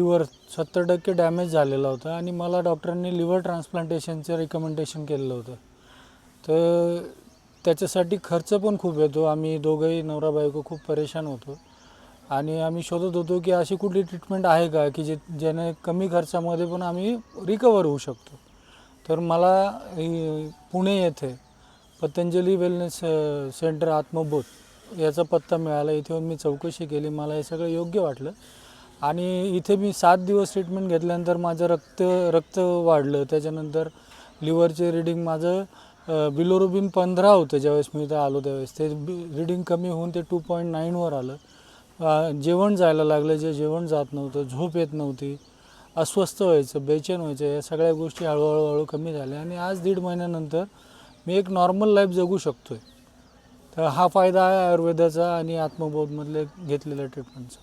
Liver 70% damage झालेला होता आणि मला डॉक्टरांनी लिव्हर ट्रान्सप्लांटेशनचं रिकमेंडेशन केलेलं होतं. तर त्याच्यासाठी खर्च पण खूप येतो. आम्ही दोघंही नवरा बायको खूप परेशान होतो आणि आम्ही शोधत होतो की अशी कुठली ट्रीटमेंट आहे का की ज्याने कमी खर्चामध्ये पण आम्ही रिकवर होऊ शकतो. तर मला पुणे येथे पतंजली वेलनेस सेंटर आत्मबोध याचा पत्ता मिळाला. इथे मी चौकशी केली, मला हे सगळं योग्य वाटलं आणि इथे मी 7 दिवस ट्रीटमेंट घेतल्यानंतर माझं रक्त वाढलं. त्याच्यानंतर लिव्हरचे रीडिंग माझं बिलोरुबिन 15 होतं ज्यावेळेस मी इथं आलो त्यावेळेस. ते रीडिंग कमी होऊन ते 2.9वर आलं. जेवण जायला लागलं, जे जेवण जात नव्हतं, झोप येत नव्हती, अस्वस्थ व्हायचं, बेचैन व्हायचं, या सगळ्या गोष्टी हळूहळू कमी झाल्या आणि आज 1.5 महिन्यानंतर मी एक नॉर्मल लाईफ जगू शकतो आहे. तर हा फायदा आहे आयुर्वेदाचा आणि आत्मबोधमधले घेतलेल्या ट्रीटमेंटचा.